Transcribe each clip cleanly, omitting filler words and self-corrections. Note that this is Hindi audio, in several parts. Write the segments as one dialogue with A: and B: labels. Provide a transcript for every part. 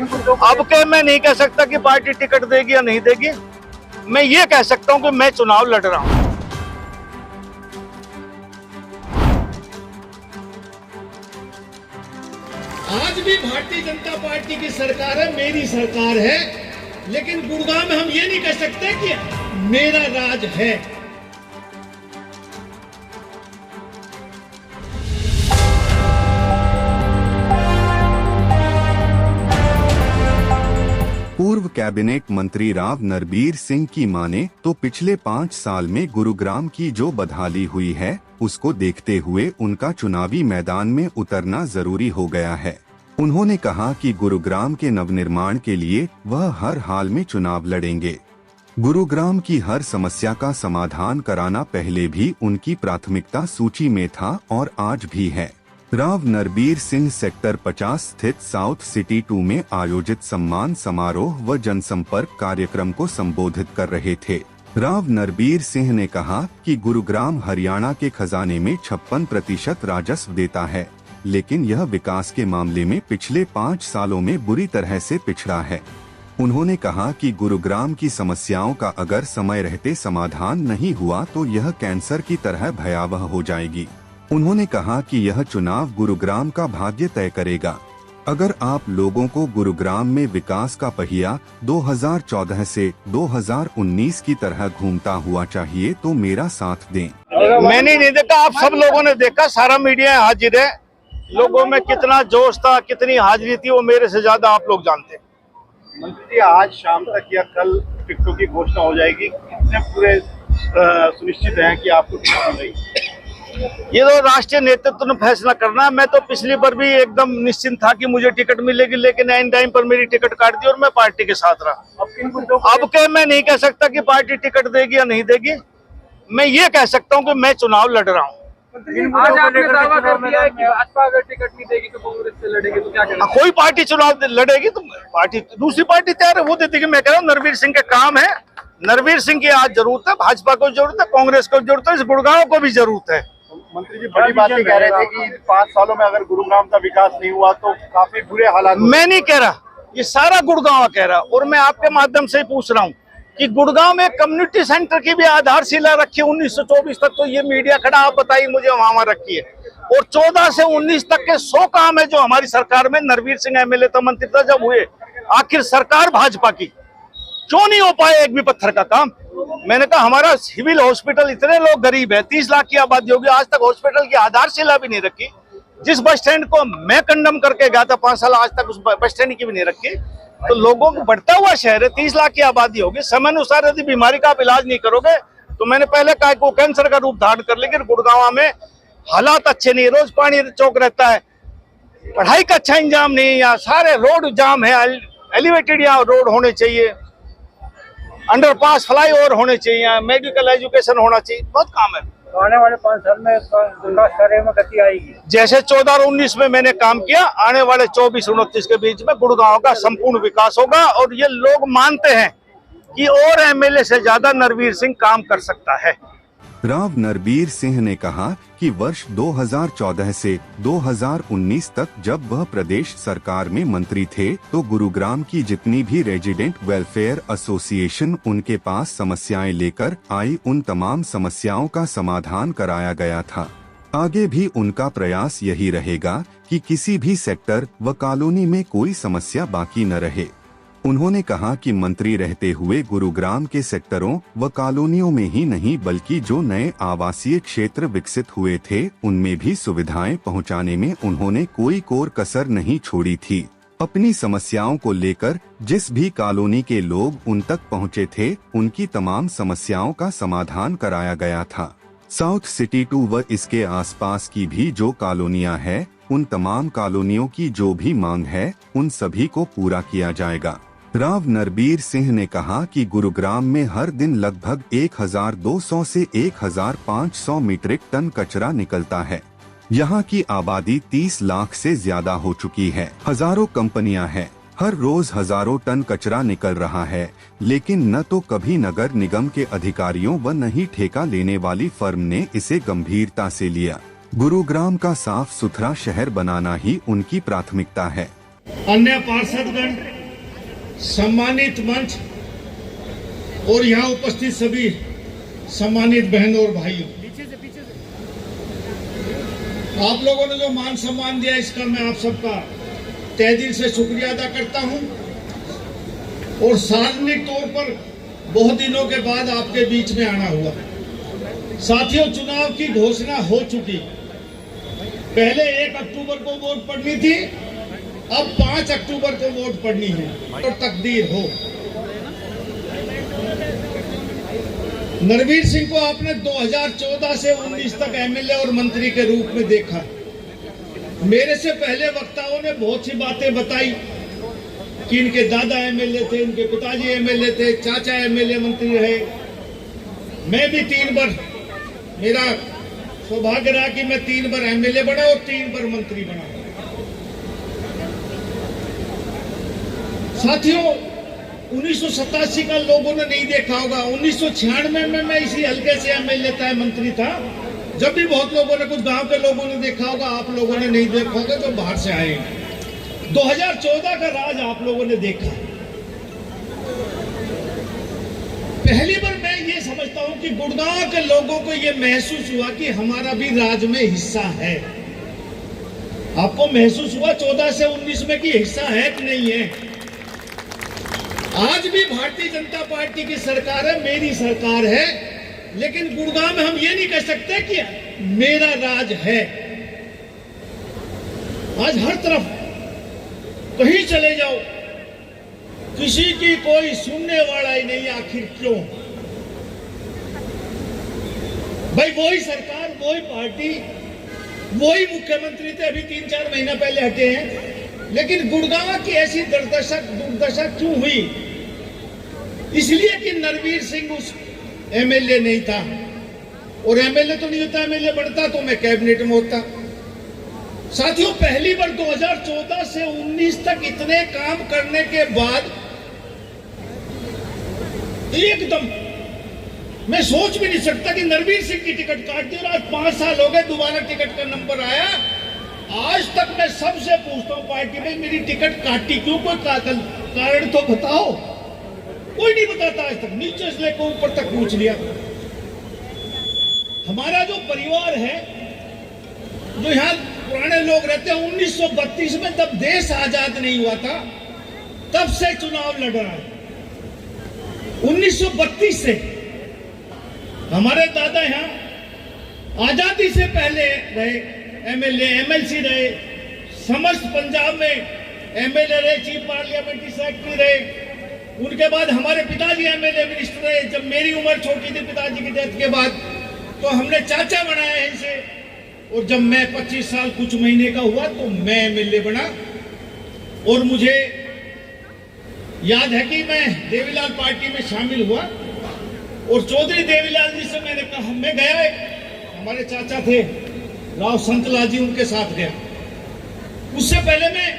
A: अब के मैं नहीं कह सकता कि पार्टी टिकट देगी या नहीं देगी। मैं ये कह सकता हूं कि मैं चुनाव लड़ रहा हूं।
B: आज भी भारतीय जनता पार्टी की सरकार है, मेरी सरकार है, लेकिन गुड़गांव में हम ये नहीं कह सकते कि मेरा राज है।
C: पूर्व कैबिनेट मंत्री राव नरबीर सिंह की माने तो पिछले 5 साल में गुरुग्राम की जो बदहाली हुई है, उसको देखते हुए उनका चुनावी मैदान में उतरना जरूरी हो गया है। उन्होंने कहा कि गुरुग्राम के नवनिर्माण के लिए वह हर हाल में चुनाव लड़ेंगे। गुरुग्राम की हर समस्या का समाधान कराना पहले भी उनकी प्राथमिकता सूची में था और आज भी है। राव नरबीर सिंह सेक्टर 50 स्थित साउथ सिटी 2 में आयोजित सम्मान समारोह व जनसंपर्क कार्यक्रम को संबोधित कर रहे थे। राव नरबीर सिंह ने कहा कि गुरुग्राम हरियाणा के खजाने में 56% राजस्व देता है, लेकिन यह विकास के मामले में पिछले 5 सालों में बुरी तरह से पिछड़ा है। उन्होंने कहा कि गुरुग्राम की समस्याओं का अगर समय रहते समाधान नहीं हुआ तो यह कैंसर की तरह भयावह हो जाएगी। उन्होंने कहा कि यह चुनाव गुरुग्राम का भाग्य तय करेगा। अगर आप लोगों को गुरुग्राम में विकास का पहिया 2014 से 2019 की तरह घूमता हुआ चाहिए तो मेरा साथ दें।
A: मैंने नहीं देखा, आप सब लोगों ने देखा, सारा मीडिया हाजिर है। लोगों में कितना जोश था, कितनी हाजिरी थी, वो मेरे से ज्यादा आप लोग जानते हैं।
D: मंत्री जी, आज शाम तक या कल टिकटों की घोषणा हो जाएगी, कितने पूरे सुनिश्चित हैं कि आपको टिकट मिलेगी?
A: ये तो राष्ट्रीय नेतृत्व ने फैसला करना है। मैं तो पिछली बार भी एकदम निश्चिंत था कि मुझे टिकट मिलेगी, लेकिन एंड टाइम पर मेरी टिकट काट दी और मैं पार्टी के साथ रहा। अब के मैं नहीं कह सकता कि पार्टी टिकट देगी या नहीं देगी। मैं ये कह सकता हूँ कि मैं चुनाव लड़ रहा हूँ।
E: आज आपने दावा कर दिया है कि भाजपा अगर टिकट नहीं देगी तो कांग्रेस से लड़ेगी, तो क्या करेंगे?
A: कोई पार्टी चुनाव लड़ेगी तो पार्टी दूसरी पार्टी तैयार है, वो दे देगी। मैं कह रहा हूँ नरबीर सिंह के काम है, नरबीर सिंह की आज जरूरत है, भाजपा को जरूरत है, कांग्रेस को जरूरत है, इस गुड़गांव को भी जरूरत है।
D: मंत्री जी बड़ी बात कह रहे थे कि 5 सालों में अगर गुरुग्राम का विकास नहीं हुआ तो काफी बुरे हालात।
A: मैं नहीं कह रहा, ये सारा गुड़गांव कह रहा, और मैं आपके माध्यम से पूछ रहा हूँ कि गुड़गांव में कम्युनिटी सेंटर की भी आधारशिला रखी 1924 तक, तो ये मीडिया खड़ा, आप बताइए मुझे वहां रखी है। और 14 से 19 तक के 100 काम है जो हमारी सरकार में नरबीर सिंह एमएलए था, मंत्री था जब हुए। आखिर सरकार भाजपा की क्यों नहीं हो पाया एक भी पत्थर का काम? मैंने कहा हमारा सिविल हॉस्पिटल, इतने लोग गरीब है, 30 लाख की आबादी होगी, आज तक हॉस्पिटल की आधारशिला भी नहीं रखी। जिस बस स्टैंड को मैं कंडम करके गया था 5 साल, आज तक उस बस स्टैंड की भी नहीं रखी। तो लोगों को बढ़ता हुआ शहर है, 30 लाख की आबादी होगी, समय अनुसार यदि बीमारी का आप इलाज नहीं करोगे तो मैंने पहले कहा कि वो कैंसर का रूप धारण कर, लेकिन गुड़गांव में हालात अच्छे नहीं, रोज पानी चौक रहता है, पढ़ाई का अच्छा इंतजाम नहीं, यहाँ सारे रोड जाम है, एलिवेटेड यहाँ रोड होने चाहिए, अंडरपास फ्लाईओवर होने चाहिए, मेडिकल एजुकेशन होना चाहिए, बहुत काम है।
E: तो आने वाले 5 साल में विकास कार्य में गति आएगी।
A: जैसे 14 और 19 में मैंने काम किया, आने वाले 24-29 के बीच में गुड़गांव का संपूर्ण विकास होगा। और ये लोग मानते हैं कि और एमएलए से ज्यादा नरबीर सिंह काम कर सकता है।
C: राव नरबीर सिंह ने कहा कि वर्ष 2014 से 2019 तक जब वह प्रदेश सरकार में मंत्री थे तो गुरुग्राम की जितनी भी रेजिडेंट वेलफेयर एसोसिएशन उनके पास समस्याएं लेकर आई, उन तमाम समस्याओं का समाधान कराया गया था। आगे भी उनका प्रयास यही रहेगा कि किसी भी सेक्टर व कॉलोनी में कोई समस्या बाकी न रहे। उन्होंने कहा कि मंत्री रहते हुए गुरुग्राम के सेक्टरों व कॉलोनियों में ही नहीं बल्कि जो नए आवासीय क्षेत्र विकसित हुए थे उनमें भी सुविधाएं पहुंचाने में उन्होंने कोई कोर कसर नहीं छोड़ी थी। अपनी समस्याओं को लेकर जिस भी कॉलोनी के लोग उन तक पहुंचे थे उनकी तमाम समस्याओं का समाधान कराया गया था। साउथ सिटी 2 व इसके आसपास की भी जो कॉलोनियां हैं, उन तमाम कॉलोनियों की जो भी मांग है उन सभी को पूरा किया जाएगा। राव नरबीर सिंह ने कहा कि गुरुग्राम में हर दिन लगभग 1200 से 1500 मीट्रिक टन कचरा निकलता है। यहाँ की आबादी 30 लाख से ज्यादा हो चुकी है, हजारों कंपनियां हैं, हर रोज हजारों टन कचरा निकल रहा है, लेकिन न तो कभी नगर निगम के अधिकारियों व न ही ठेका लेने वाली फर्म ने इसे गंभीरता से लिया। गुरुग्राम का साफ सुथरा शहर बनाना ही उनकी प्राथमिकता है।
B: अन्य पार्षदगण, सम्मानित मंच और यहाँ उपस्थित सभी सम्मानित बहनों और भाइयों, आप लोगों ने जो मान सम्मान दिया इसका मैं आप सबका तहे दिल से शुक्रिया अदा करता हूं। और सार्वजनिक तौर पर बहुत दिनों के बाद आपके बीच में आना हुआ। साथियों, चुनाव की घोषणा हो चुकी। पहले 1 अक्टूबर को वोट पड़नी थी, अब 5 अक्टूबर को वोट पड़नी है और तकदीर हो। नरवीर सिंह को आपने 2014 से 19 तक एमएलए और मंत्री के रूप में देखा। मेरे से पहले वक्ताओं ने बहुत सी बातें बताई कि इनके दादा एमएलए थे, इनके पिताजी एमएलए थे, चाचा एमएलए मंत्री रहे। मैं भी 3 बार, मेरा सौभाग्य रहा कि मैं 3 बार एमएलए बना और 3 बार मंत्री बना। साथियों, 1987 का लोगों ने नहीं देखा होगा। 1996 में मैं इसी हल्के से एमएलए था, मंत्री था। जब भी बहुत लोगों ने, कुछ गांव के लोगों ने देखा होगा, आप लोगों ने नहीं देखा होगा जो बाहर से आए। 2014 का राज आप लोगों ने देखा। पहली बार मैं ये समझता हूं कि गुड़गांव के लोगों को ये महसूस हुआ कि हमारा भी राज में हिस्सा है। आपको महसूस हुआ 14 से 19 में कि हिस्सा है कि नहीं है? आज भी भारतीय जनता पार्टी की सरकार है, मेरी सरकार है, लेकिन गुड़गांव में हम ये नहीं कह सकते कि मेरा राज है। आज हर तरफ कहीं चले जाओ, किसी की कोई सुनने वाला ही नहीं। आखिर क्यों? भाई वही सरकार, वही पार्टी, वही मुख्यमंत्री थे, अभी 3-4 महीना पहले हटे हैं, लेकिन गुड़गांव की ऐसी दुर्दशा क्यों हुई? इसलिए कि नरवीर सिंह उस एमएलए नहीं था। और एमएलए तो नहीं होता, एमएलए बनता तो मैं कैबिनेट में होता। साथियों, पहली बार 2014 से 19 तक इतने काम करने के बाद एकदम मैं सोच भी नहीं सकता कि नरवीर सिंह की टिकट काट दी। और आज 5 साल हो गए, दोबारा टिकट का नंबर आया। आज तक मैं सबसे पूछता हूं पार्टी में, मेरी टिकट काटी क्यों? कोई कारण तो बताओ। कोई नहीं बताता आज तक। नीचे से लेकर ऊपर तक पूछ लिया। हमारा जो परिवार है, जो यहाँ पुराने लोग रहते हैं, 1932 में तब देश आजाद नहीं हुआ था, तब से चुनाव लड़ रहा है। 1932 से हमारे दादा यहाँ आजादी से पहले रहे, एमएलए, एमएलसी रहे, समस्त पंजाब में एमएलए रहे, चीफ पार्लियामेंट्री सेक्रेटरी रहे। उनके बाद हमारे पिताजी एमएलए, मिनिस्टर रहे। जब मेरी उम्र छोटी थी पिताजी की डेथ के बाद, तो हमने चाचा बनाया है इसे। और जब मैं 25 साल कुछ महीने का हुआ तो मैं एमएलए बना। और मुझे याद है कि मैं देवीलाल पार्टी में शामिल हुआ और चौधरी देवीलाल जी से मैंने कहा, मैं गया, हमारे चाचा थे राव संतलाल जी, उनके साथ गया। उससे पहले मैं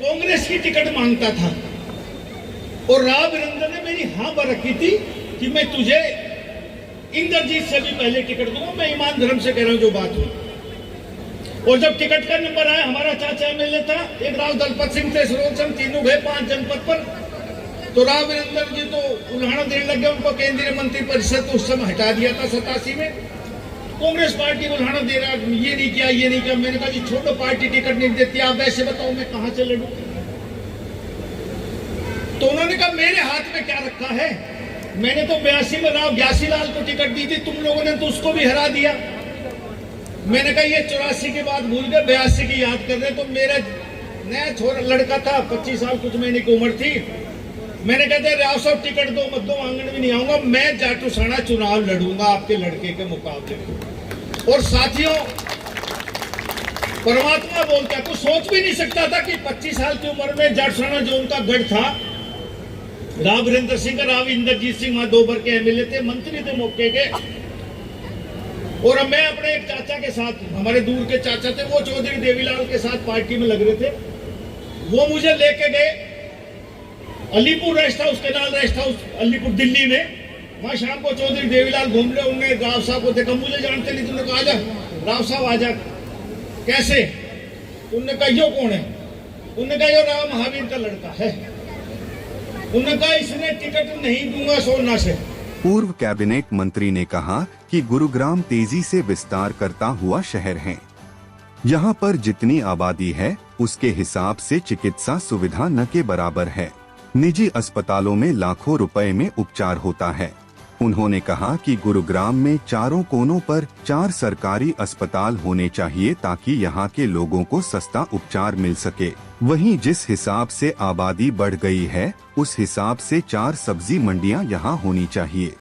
B: कांग्रेस की टिकट मांगता था और राव वीरेंद्र ने मेरी हाँ पर रखी थी कि मैं तुझे इंद्रजीत से भी पहले टिकट दूंगा। मैं ईमान धर्म से कह रहा हूं जो बात हुई। और जब टिकट का नंबर आया, हमारा चाचा एमएलए था, एक राव दलपत सिंह थे, सरोज सिंह, तीनों गए 5 जनपद पर। तो राव वीरेंद्र जी तो उल्हाड़ा देने लगे, उनको केंद्रीय मंत्री परिषद उस समय हटा दिया था 87 में। कांग्रेस पार्टी को उल्हाड़ा दे रहा, ये नहीं किया, ये नहीं किया। मैंने कहा जी छोटो, पार्टी टिकट नहीं देती, आप वैसे बताओ मैं कहां से लड़ूं? तो उन्होंने कहा मेरे हाथ में क्या रखा है? मैंने तो 82 में राव ग्यासीलाल को टिकट दी थी, तुम लोगों ने तो उसको भी हरा दिया। मैंने कहा ये 84 की बात भूल गए, 82 की याद कर रहे। तो मेरा नया छोरा लड़का था, 25 साल कुछ महीने की उम्र थी। मैंने कहते राव साहब टिकट दो मत दो, आंगन भी नहीं आऊंगा, मैं जाटूसाना चुनाव लड़ूंगा आपके लड़के के मुकाबले। और साथियों, परमात्मा बोलता है, तो सोच भी नहीं सकता था कि 25 साल की उम्र में जाटूसाना जो उनका गढ़ था, राव वीरेंद्र सिंह, राव इंद्रजीत सिंह वहां 2 बार के एमएलए थे, मंत्री थे मौके के। और मैं अपने एक चाचा के साथ, हमारे दूर के चाचा थे, वो चौधरी देवीलाल के साथ पार्टी में लग रहे थे। वो मुझे लेके गए Alipur rest house, canal rest house Alipur Delhi में। वहां शाम को चौधरी देवीलाल घूम रहे, उन्होंने राव साहब को देखा, मुझे जानते नहीं, तुमने कहा आजा राव साहब आजा। कैसे? तुमने कहा यो कौन है? उनका ये राम महावीर का लड़का है, उनका इसने टिकट नहीं दूंगा सोलना से।
C: पूर्व कैबिनेट मंत्री ने कहा कि गुरुग्राम तेजी से विस्तार करता हुआ शहर है। यहाँ पर जितनी आबादी है उसके हिसाब से चिकित्सा सुविधा न के बराबर है। निजी अस्पतालों में लाखों रुपए में उपचार होता है। उन्होंने कहा कि गुरुग्राम में चारों कोनों पर 4 सरकारी अस्पताल होने चाहिए ताकि यहाँ के लोगों को सस्ता उपचार मिल सके। वहीं जिस हिसाब से आबादी बढ़ गई है उस हिसाब से 4 सब्जी मंडियाँ यहाँ होनी चाहिए।